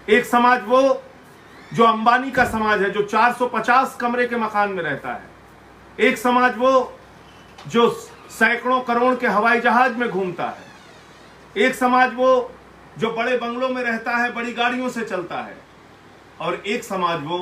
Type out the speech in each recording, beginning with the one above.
एक समाज वो जो अंबानी का समाज है, जो 450 कमरे के मकान में रहता है। एक समाज वो जो सैकड़ों करोड़ के हवाई जहाज में घूमता है। एक समाज वो जो बड़े बंगलों में रहता है, बड़ी गाड़ियों से चलता है। और एक समाज वो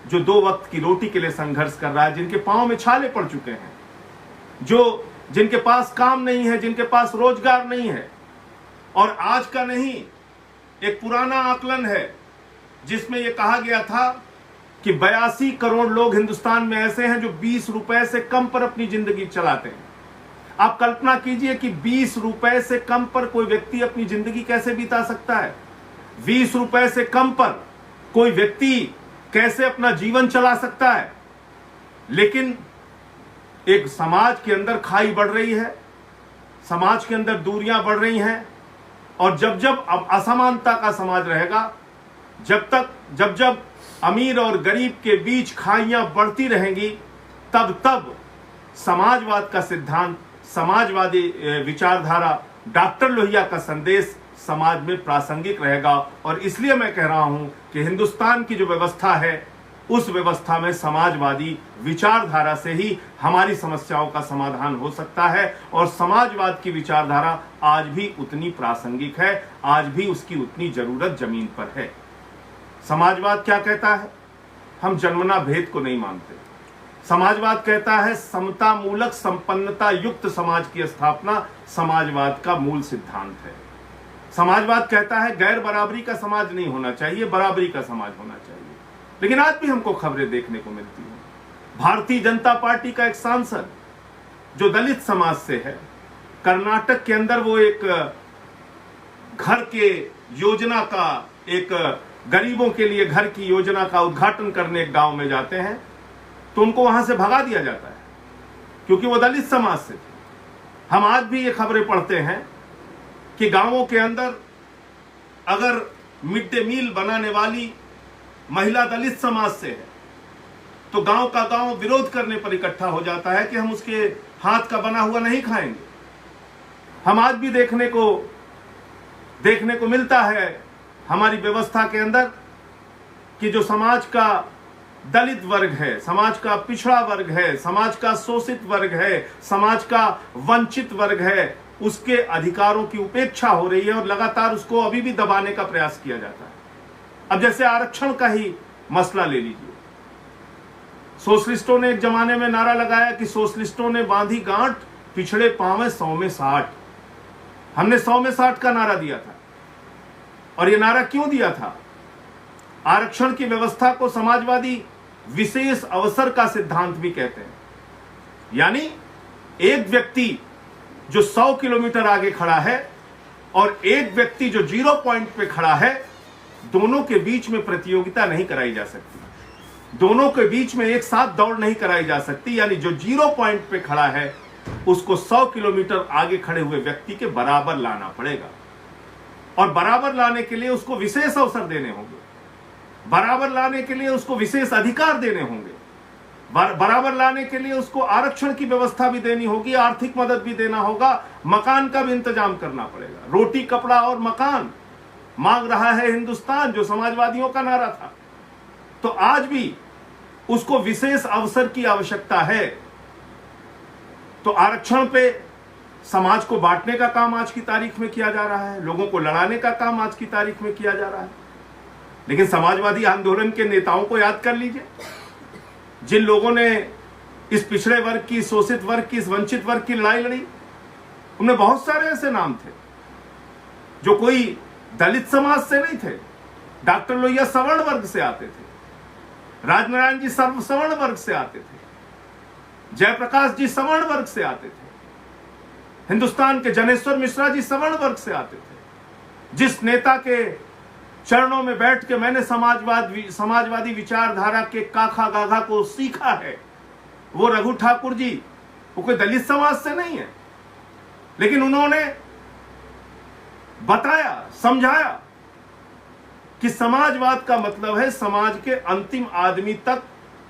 जो 2 वक्त की रोटी के लिए संघर्ष कर रहा है, जिनके पांव में छाले पड़ चुके हैं, जिनके पास काम नहीं है, जिनके पास रोजगार नहीं है। और आज का नहीं, एक पुराना आकलन है जिसमें यह कहा गया था कि 82 करोड़ लोग हिंदुस्तान में ऐसे हैं जो 20 रुपए से कम पर अपनी जिंदगी चलाते हैं। आप कल्पना कीजिए कि 20 रुपए से कम पर कोई व्यक्ति अपनी जिंदगी कैसे बिता सकता है। 20 रुपए से कम पर कोई व्यक्ति कैसे अपना जीवन चला सकता है। लेकिन एक समाज के अंदर खाई बढ़ रही है, समाज के अंदर दूरियां बढ़ रही हैं। और जब अब असमानता का समाज रहेगा, जब अमीर और गरीब के बीच खाइयां बढ़ती रहेंगी, तब समाजवाद का सिद्धांत, समाजवादी विचारधारा, डॉक्टर लोहिया का संदेश समाज में प्रासंगिक रहेगा। और इसलिए मैं कह रहा हूं कि हिंदुस्तान की जो व्यवस्था है, उस व्यवस्था में समाजवादी विचारधारा से ही हमारी समस्याओं का समाधान हो सकता है। और समाजवाद की विचारधारा आज भी उतनी प्रासंगिक है, आज भी उसकी उतनी जरूरत जमीन पर है। समाजवाद क्या कहता है? हम जन्मना भेद को नहीं मानते। समाजवाद कहता है समता मूलक संपन्नता युक्त समाज की स्थापना समाजवाद का मूल सिद्धांत है। समाजवाद कहता है गैर बराबरी का समाज नहीं होना चाहिए, बराबरी का समाज होना चाहिए। लेकिन आज भी हमको खबरें देखने को मिलती हैं। भारतीय जनता पार्टी का एक सांसद जो दलित समाज से है, कर्नाटक के अंदर वो एक घर के योजना का, एक गरीबों के लिए घर की योजना का उद्घाटन करने एक गांव में जाते हैं, तो उनको वहां से भगा दिया जाता है क्योंकि वो दलित समाज से थे। हम आज भी ये खबरें पढ़ते हैं कि गांवों के अंदर अगर मिड डे मील बनाने वाली महिला दलित समाज से है, तो गांव का गांव विरोध करने पर इकट्ठा हो जाता है कि हम उसके हाथ का बना हुआ नहीं खाएंगे। हम आज भी देखने को मिलता है हमारी व्यवस्था के अंदर कि जो समाज का दलित वर्ग है, समाज का पिछड़ा वर्ग है, समाज का शोषित वर्ग है, समाज का वंचित वर्ग है, उसके अधिकारों की उपेक्षा हो रही है और लगातार उसको अभी भी दबाने का प्रयास किया जाता है। अब जैसे आरक्षण का ही मसला ले लीजिए। सोशलिस्टों ने एक जमाने में नारा लगाया कि सोशलिस्टों ने बांधी गांठ, पिछड़े पांव 100 में 60। हमने 100 में 60 का नारा दिया था। और यह नारा क्यों दिया था? आरक्षण की व्यवस्था को समाजवादी विशेष अवसर का सिद्धांत भी कहते हैं। यानी एक व्यक्ति जो 100 किलोमीटर आगे खड़ा है और एक व्यक्ति जो 0 पॉइंट पे खड़ा है, दोनों के बीच में प्रतियोगिता नहीं कराई जा सकती, दोनों के बीच में एक साथ दौड़ नहीं कराई जा सकती। यानी जो 0 पॉइंट पे खड़ा है उसको 100 किलोमीटर आगे खड़े हुए व्यक्ति के बराबर लाना पड़ेगा। और बराबर लाने के लिए उसको विशेष अवसर देने होंगे, बराबर लाने के लिए उसको विशेष अधिकार देने होंगे, बराबर लाने के लिए उसको आरक्षण की व्यवस्था भी देनी होगी, आर्थिक मदद भी देना होगा, मकान का भी इंतजाम करना पड़ेगा। रोटी, कपड़ा और मकान मांग रहा है हिंदुस्तान, जो समाजवादियों का नारा था। तो आज भी उसको विशेष अवसर की आवश्यकता है। तो आरक्षण पे समाज को बांटने का काम आज की तारीख में किया जा रहा है, लोगों को लड़ाने का काम आज की तारीख में किया जा रहा है। लेकिन समाजवादी आंदोलन के नेताओं को याद कर लीजिए, जिन लोगों ने इस पिछड़े वर्ग की, शोषित वर्ग की, इस वंचित वर्ग की लड़ाई लड़ी, उनमें बहुत सारे ऐसे नाम थे जो कोई दलित समाज से नहीं थे। डॉक्टर लोहिया सवर्ण वर्ग से आते थे, राजनारायण जी सवर्ण वर्ग से आते थे, जयप्रकाश जी सवर्ण वर्ग से आते थे, हिंदुस्तान के जनेश्वर मिश्रा जी सवर्ण वर्ग से आते थे। जिस नेता के चरणों में बैठ के मैंने समाजवादी विचारधारा के काखा गाघा को सीखा है, वो रघु ठाकुर जी, वो कोई दलित समाज से नहीं है, लेकिन उन्होंने बताया, समझाया कि समाजवाद का मतलब है समाज के अंतिम आदमी तक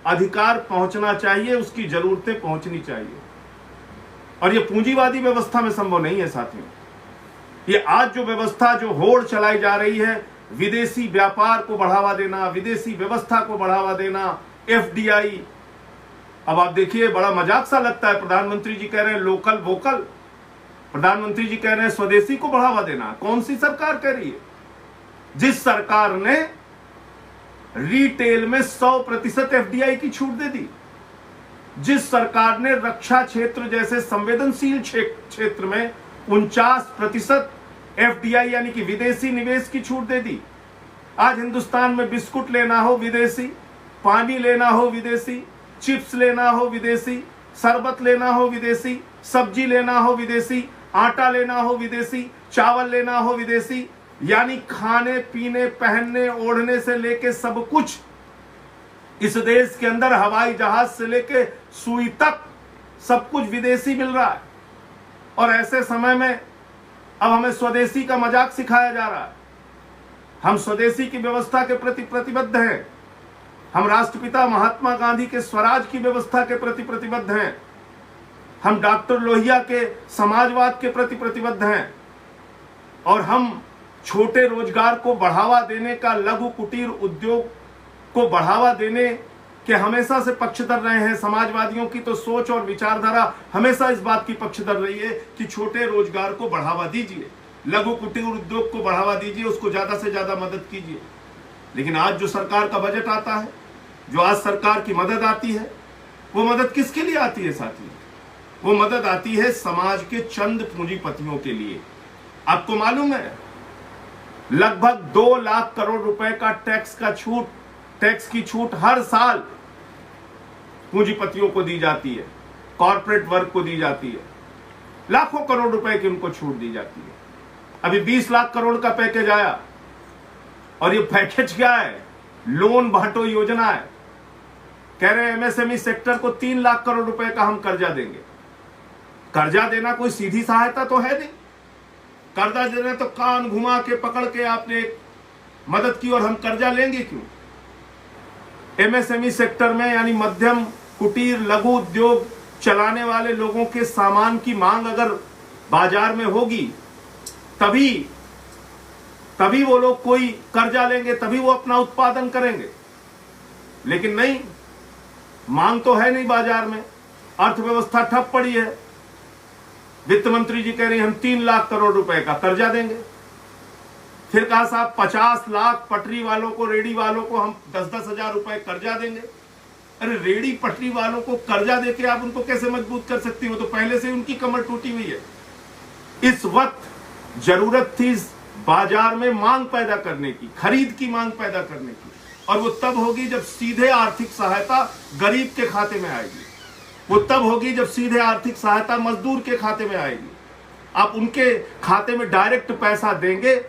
अधिकार पहुंचना चाहिए, उसकी जरूरतें पहुंचनी चाहिए। और यह पूंजीवादी व्यवस्था में संभव नहीं है साथियों। ये आज जो व्यवस्था, जो होड़ चलाई जा रही है विदेशी व्यापार को बढ़ावा देना, विदेशी व्यवस्था को बढ़ावा देना, FDI। अब आप देखिए, बड़ा मजाक सा लगता है, प्रधानमंत्री जी कह रहे हैं लोकल वोकल, प्रधानमंत्री जी कह रहे हैं स्वदेशी को बढ़ावा देना। कौन सी सरकार कह रही है? जिस सरकार ने रिटेल में 100% FDI की छूट दे दी, जिस सरकार ने रक्षा क्षेत्र जैसे संवेदनशील क्षेत्र में 49% FDI यानी कि विदेशी निवेश की छूट दे दी। आज हिंदुस्तान में बिस्कुट लेना हो विदेशी, पानी लेना हो विदेशी, चिप्स लेना हो विदेशी, शरबत लेना हो विदेशी, सब्जी लेना हो विदेशी, आटा लेना हो विदेशी, चावल लेना हो विदेशी, यानी खाने पीने पहनने ओढ़ने से लेके सब कुछ इस देश के अंदर, हवाई जहाज से लेके सुई तक सब कुछ विदेशी मिल रहा है। और ऐसे समय में अब हमें स्वदेशी का मजाक सिखाया जा रहा है। हम स्वदेशी की व्यवस्था के प्रति प्रतिबद्ध हैं। हम राष्ट्रपिता महात्मा गांधी के स्वराज की व्यवस्था के प्रति प्रतिबद्ध हैं। हम डॉक्टर लोहिया के समाजवाद के प्रति प्रतिबद्ध हैं। और हम छोटे रोजगार को बढ़ावा देने का, लघु कुटीर उद्योग को बढ़ावा देने के हमेशा से पक्षधर रहे हैं। समाजवादियों की तो सोच और विचारधारा हमेशा इस बात की पक्षधर रही है कि छोटे रोजगार को बढ़ावा दीजिए, लघु कुटीर उद्योग को बढ़ावा दीजिए, उसको ज्यादा से ज्यादा मदद कीजिए। लेकिन आज जो सरकार का बजट आता है, जो आज सरकार की मदद आती है, वो मदद किसके लिए आती है साथियों? वो मदद आती है समाज के चंद पूंजीपतियों के लिए। आपको मालूम है, लगभग 2 लाख करोड़ रुपए का टैक्स की छूट हर साल पूंजीपतियों को दी जाती है, कॉर्पोरेट वर्ग को दी जाती है। लाखों करोड़ रुपए की उनको छूट दी जाती है। अभी 20 लाख करोड़ का पैकेज आया, और ये पैकेज क्या है? लोन बांटो योजना है। कह रहे हैं MSME सेक्टर को 3 लाख करोड़ रुपए का हम कर्जा देंगे। कर्जा देना कोई सीधी सहायता तो है नहीं। कर्जा देना तो कान घुमा के पकड़ के आपने मदद की और हम कर्जा लेंगे क्यों? MSME सेक्टर में यानी मध्यम कुटीर लघु उद्योग चलाने वाले लोगों के सामान की मांग अगर बाजार में होगी, तभी वो लोग कोई कर्जा लेंगे, तभी वो अपना उत्पादन करेंगे। लेकिन नहीं, मांग तो है नहीं बाजार में, अर्थव्यवस्था ठप पड़ी है। वित्त मंत्री जी कह रहे हैं हम 3 लाख करोड़ रुपए का कर्जा देंगे। फिर कहा साहब 50 लाख पटरी वालों को, रेडी वालों को हम 10-10 हजार रुपए कर्जा देंगे। अरे रेडी पटरी वालों को कर्जा देके आप उनको कैसे मजबूत कर सकती हो? तो पहले से उनकी कमर टूटी हुई है। इस वक्त जरूरत थी बाजार में मांग पैदा करने की, खरीद की मांग पैदा करने की, और वो तब होगी जब सीधे आर्थिक सहायता गरीब के खाते में आएगी। वो तब होगी जब सीधे आर्थिक सहायता मजदूर के खाते में आएगी। आप उनके खाते में डायरेक्ट पैसा देंगे,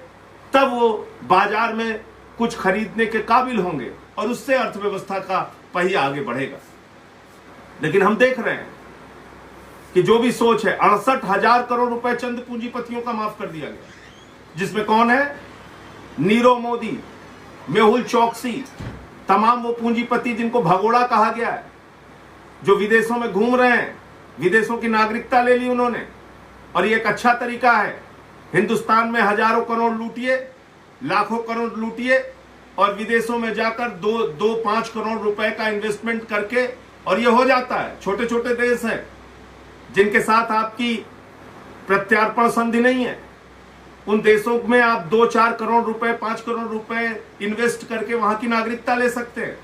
तब वो बाजार में कुछ खरीदने के काबिल होंगे और उससे अर्थव्यवस्था का पहिया आगे बढ़ेगा। लेकिन हम देख रहे हैं कि जो भी सोच है, 68,000 करोड़ रुपए चंद पूंजीपतियों का माफ कर दिया गया, जिसमें कौन है? नीरव मोदी, मेहुल चौकसी, तमाम वो पूंजीपति जिनको भगोड़ा कहा गया है, जो विदेशों में घूम रहे हैं, विदेशों की नागरिकता ले ली उन्होंने। और ये एक अच्छा तरीका है। हिंदुस्तान में हजारों करोड़ लूटिए, लाखों करोड़ लूटिए, और विदेशों में जाकर 2-5 करोड़ रुपए का इन्वेस्टमेंट करके, और ये हो जाता है। छोटे छोटे देश हैं जिनके साथ आपकी प्रत्यार्पण संधि नहीं है, उन देशों में आप 2-4 करोड़ रुपए, 5 करोड़ रुपए इन्वेस्ट करके वहां की नागरिकता ले सकते हैं।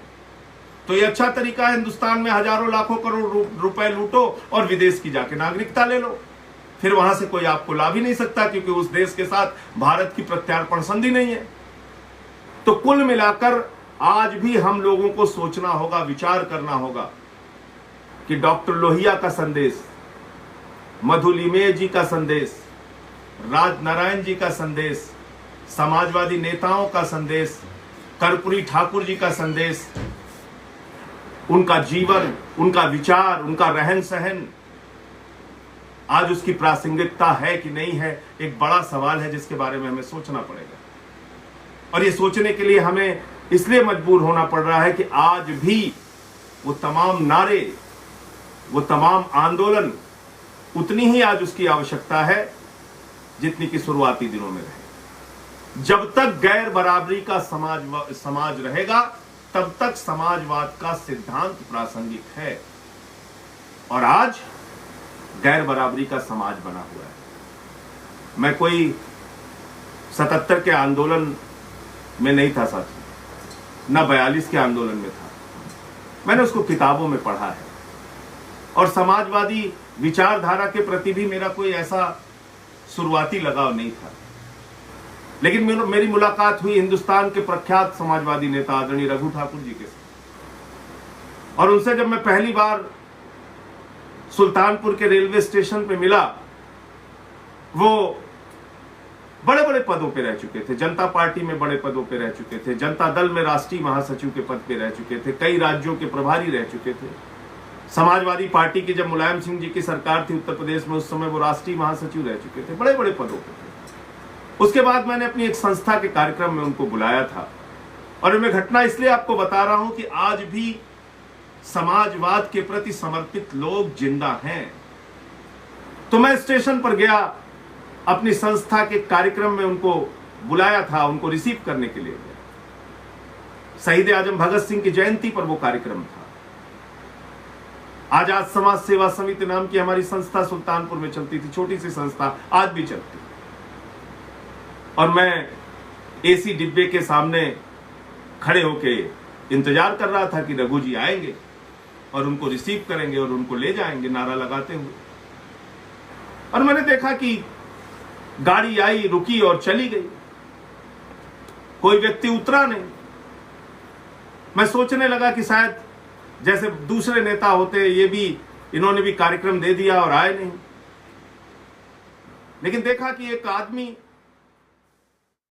तो ये अच्छा तरीका है। हिंदुस्तान में हजारों लाखों करोड़ रुपए लूटो और विदेश की जाके नागरिकता ले लो, फिर वहां से कोई आपको लाभ ही नहीं सकता, क्योंकि उस देश के साथ भारत की प्रत्यार्पण संधि नहीं है। तो कुल मिलाकर आज भी हम लोगों को सोचना होगा, विचार करना होगा कि डॉक्टर लोहिया का संदेश, मधुलिमेय जी का संदेश, राजनारायण जी का संदेश, समाजवादी नेताओं का संदेश, कर्पूरी ठाकुर जी का संदेश, उनका जीवन, उनका विचार, उनका रहन सहन, आज उसकी प्रासंगिकता है कि नहीं है, एक बड़ा सवाल है जिसके बारे में हमें सोचना पड़ेगा। और ये सोचने के लिए हमें इसलिए मजबूर होना पड़ रहा है कि आज भी वो तमाम नारे, वो तमाम आंदोलन, उतनी ही आज उसकी आवश्यकता है जितनी कि शुरुआती दिनों में रहे। जब तक गैर बराबरी का समाज रहेगा तब तक समाजवाद का सिद्धांत प्रासंगिक है। और आज गैर बराबरी का समाज बना हुआ है। मैं कोई 77 के आंदोलन में नहीं था साथी, ना 42 के आंदोलन में था। मैंने उसको किताबों में पढ़ा है और समाजवादी विचारधारा के प्रति भी मेरा कोई ऐसा शुरुआती लगाव नहीं था। लेकिन मेरी मुलाकात हुई हिंदुस्तान के प्रख्यात समाजवादी नेता आदरणीय रघु ठाकुर जी के साथ, और उनसे जब मैं पहली बार सुल्तानपुर के रेलवे स्टेशन पे मिला, वो बड़े बड़े पदों पे रह चुके थे, जनता पार्टी में बड़े पदों पे रह चुके थे, जनता दल में राष्ट्रीय महासचिव के पद पे रह चुके थे, कई राज्यों के प्रभारी रह चुके थे। समाजवादी पार्टी की जब मुलायम सिंह जी की सरकार थी उत्तर प्रदेश में, उस समय वो राष्ट्रीय महासचिव रह चुके थे, बड़े बड़े पदों पे थे। उसके बाद मैंने अपनी एक संस्था के कार्यक्रम में उनको बुलाया था, और मैं घटना इसलिए आपको बता रहा हूं कि आज भी समाजवाद के प्रति समर्पित लोग जिंदा हैं। तो मैं स्टेशन पर गया, अपनी संस्था के कार्यक्रम में उनको बुलाया था, उनको रिसीव करने के लिए गया। शहीद आजम भगत सिंह की जयंती पर वो कार्यक्रम था। आजाद समाज सेवा समिति नाम की हमारी संस्था सुल्तानपुर में चलती थी, छोटी सी संस्था, आज भी चलती। और मैं एसी डिब्बे के सामने खड़े होके इंतजार कर रहा था कि रघु जी आएंगे और उनको रिसीव करेंगे और उनको ले जाएंगे नारा लगाते हुए। और मैंने देखा कि गाड़ी आई, रुकी और चली गई, कोई व्यक्ति उतरा नहीं। मैं सोचने लगा कि शायद जैसे दूसरे नेता होते, इन्होंने भी कार्यक्रम दे दिया और आए नहीं। लेकिन देखा कि एक आदमी